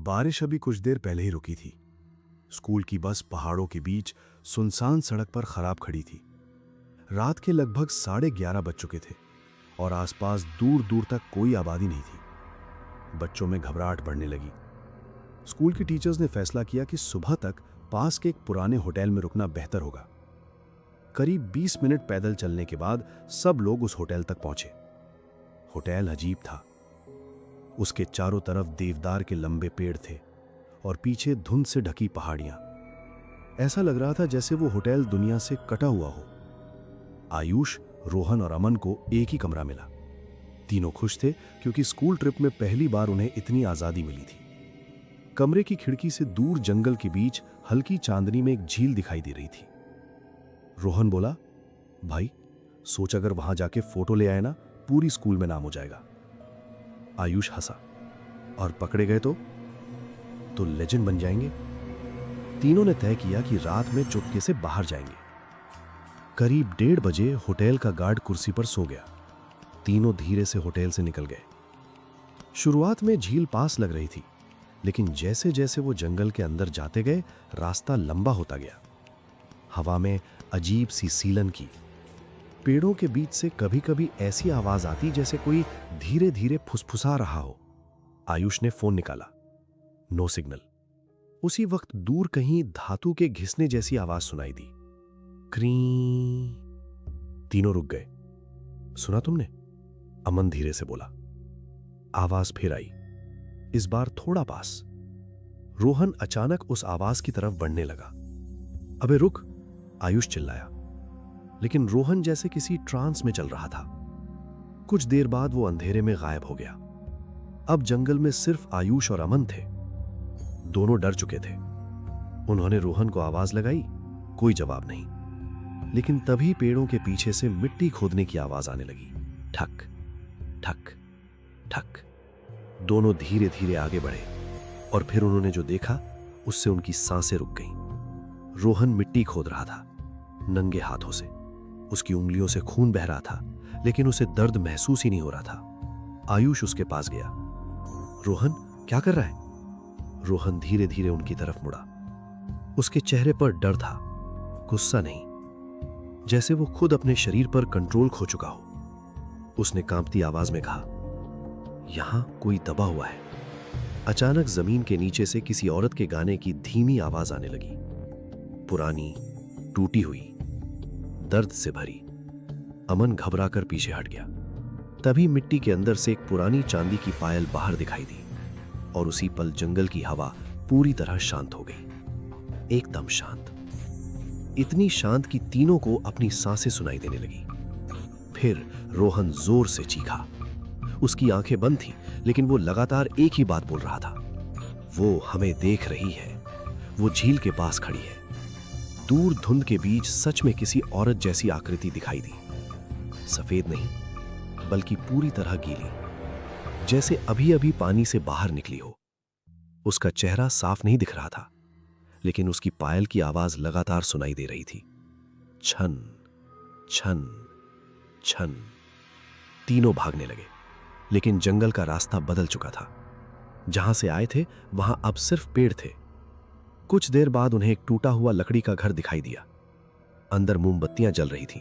बारिश अभी कुछ देर पहले ही रुकी थी। स्कूल की बस पहाड़ों के बीच सुनसान सड़क पर खराब खड़ी थी। रात के लगभग 11:30 बज चुके थे और आसपास दूर दूर तक कोई आबादी नहीं थी। बच्चों में घबराहट बढ़ने लगी। स्कूल के टीचर्स ने फैसला किया कि सुबह तक पास के एक पुराने होटल में रुकना बेहतर होगा। करीब 20 मिनट पैदल चलने के बाद सब लोग उस होटल तक पहुंचे। होटल अजीब था। उसके चारों तरफ देवदार के लंबे पेड़ थे और पीछे धुंध से ढकी पहाड़ियां। ऐसा लग रहा था जैसे वो होटल दुनिया से कटा हुआ हो। आयुष, रोहन और अमन को एक ही कमरा मिला। तीनों खुश थे क्योंकि स्कूल ट्रिप में पहली बार उन्हें इतनी आजादी मिली थी। कमरे की खिड़की से दूर जंगल के बीच हल्की चांदनी में एक झील दिखाई दे रही थी। रोहन बोला, भाई सोच अगर वहां जाके फोटो ले आए ना, पूरी स्कूल में नाम हो जाएगा। आयुष हंसा, और पकड़े गए तो लेजेंड बन जाएंगे। तीनों ने तय किया कि रात में चुपके से बाहर जाएंगे। करीब 1:30 बजे होटल का गार्ड कुर्सी पर सो गया। तीनों धीरे से होटल से निकल गए। शुरुआत में झील पास लग रही थी, लेकिन जैसे जैसे वो जंगल के अंदर जाते गए, रास्ता लंबा होता गया। हवा में अजीब सी सीलन की। पेड़ों के बीच से कभी कभी ऐसी आवाज आती जैसे कोई धीरे धीरे फुसफुसा रहा हो। आयुष ने फोन निकाला। No signal. उसी वक्त दूर कहीं धातु के घिसने जैसी आवाज सुनाई दी। क्री। तीनों रुक गए। सुना तुमने? अमन धीरे से बोला। आवाज फिर आई, इस बार थोड़ा पास। रोहन अचानक उस आवाज की तरफ बढ़ने लगा। अबे रुक, आयुष चिल्लाया। लेकिन रोहन जैसे किसी ट्रांस में चल रहा था। कुछ देर बाद वो अंधेरे में गायब हो गया। अब जंगल में सिर्फ आयुष और अमन थे। दोनों डर चुके थे। उन्होंने रोहन को आवाज लगाई, कोई जवाब नहीं। लेकिन तभी पेड़ों के पीछे से मिट्टी खोदने की आवाज आने लगी। ठक ठक ठक। दोनों धीरे धीरे आगे बढ़े और फिर उन्होंने जो देखा उससे उनकी सांसें रुक गईं। रोहन मिट्टी खोद रहा था, नंगे हाथों से। उसकी उंगलियों से खून बह रहा था, लेकिन उसे दर्द महसूस ही नहीं हो रहा था। आयुष उसके पास गया। रोहन, क्या कर रहा है? रोहन धीरे धीरे उनकी तरफ मुड़ा। उसके चेहरे पर डर था, गुस्सा नहीं, जैसे वो खुद अपने शरीर पर कंट्रोल खो चुका हो। उसने कांपती आवाज में कहा, यहां कोई दबा हुआ है। अचानक जमीन के नीचे से किसी औरत के गाने की धीमी आवाज आने लगी, पुरानी, टूटी हुई, दर्द से भरी। अमन घबराकर पीछे हट गया। तभी मिट्टी के अंदर से एक पुरानी चांदी की पायल बाहर दिखाई दी और उसी पल जंगल की हवा पूरी तरह शांत हो गई, एकदम शांत। इतनी शांत कि तीनों को अपनी सांसें सुनाई देने लगी। फिर रोहन जोर से चीखा। उसकी आंखें बंद थीं, लेकिन वो लगातार एक ही बात बोल रहा था, वो हमें देख रही है, वो झील के पास खड़ी है। दूर धुंध के बीच सच में किसी औरत जैसी आकृति दिखाई दी। सफेद नहीं, बल्कि पूरी तरह गीली, जैसे अभी अभी पानी से बाहर निकली हो। उसका चेहरा साफ नहीं दिख रहा था, लेकिन उसकी पायल की आवाज लगातार सुनाई दे रही थी। छन छन छन। तीनों भागने लगे, लेकिन जंगल का रास्ता बदल चुका था। जहां से आए थे वहां अब सिर्फ पेड़ थे। कुछ देर बाद उन्हें एक टूटा हुआ लकड़ी का घर दिखाई दिया। अंदर मोमबत्तियां जल रही थीं,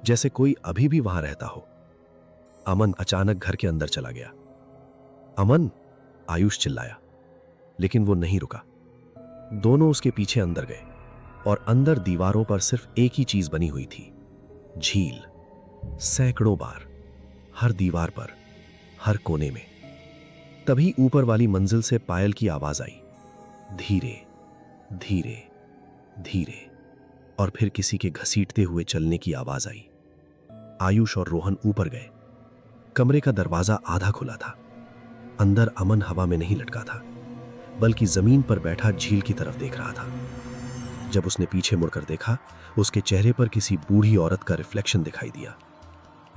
जैसे कोई अभी भी वहां रहता हो। अमन अचानक घर के अंदर चला गया। अमन, आयुष चिल्लाया, लेकिन वो नहीं रुका। दोनों उसके पीछे अंदर गए और अंदर दीवारों पर सिर्फ एक ही चीज बनी हुई थी, झील। सैकड़ों बार, हर दीवार पर, हर कोने में। तभी ऊपर वाली मंजिल से पायल की आवाज आई, धीरे धीरे धीरे, और फिर किसी के घसीटते हुए चलने की आवाज आई। आयुष और रोहन ऊपर गए। कमरे का दरवाजा आधा खुला था। अंदर अमन हवा में नहीं लटका था, बल्कि जमीन पर बैठा झील की तरफ देख रहा था। जब उसने पीछे मुड़कर देखा, उसके चेहरे पर किसी बूढ़ी औरत का रिफ्लेक्शन दिखाई दिया,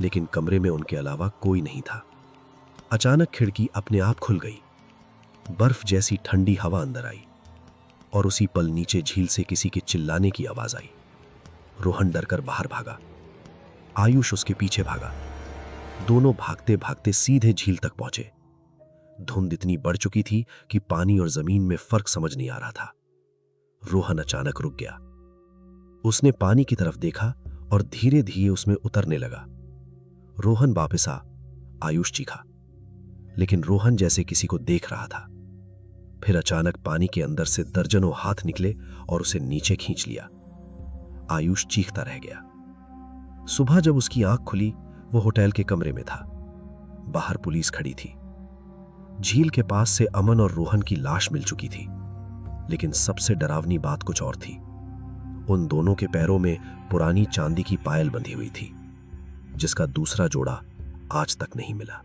लेकिन कमरे में उनके अलावा कोई नहीं था। अचानक खिड़की अपने आप खुल गई। बर्फ जैसी ठंडी हवा अंदर आई और उसी पल नीचे झील से किसी के चिल्लाने की आवाज आई। रोहन डरकर बाहर भागा। आयुष उसके पीछे भागा। दोनों भागते भागते सीधे झील तक पहुंचे। धुंध इतनी बढ़ चुकी थी कि पानी और जमीन में फर्क समझ नहीं आ रहा था। रोहन अचानक रुक गया। उसने पानी की तरफ देखा और धीरे धीरे उसमें उतरने लगा। रोहन वापस आ, आयुष चीखा, लेकिन रोहन जैसे किसी को देख रहा था। फिर अचानक पानी के अंदर से दर्जनों हाथ निकले और उसे नीचे खींच लिया। आयुष चीखता रह गया। सुबह जब उसकी आंख खुली, वो होटल के कमरे में था। बाहर पुलिस खड़ी थी। झील के पास से अमन और रोहन की लाश मिल चुकी थी, लेकिन सबसे डरावनी बात कुछ और थी। उन दोनों के पैरों में पुरानी चांदी की पायल बंधी हुई थी, जिसका दूसरा जोड़ा आज तक नहीं मिला।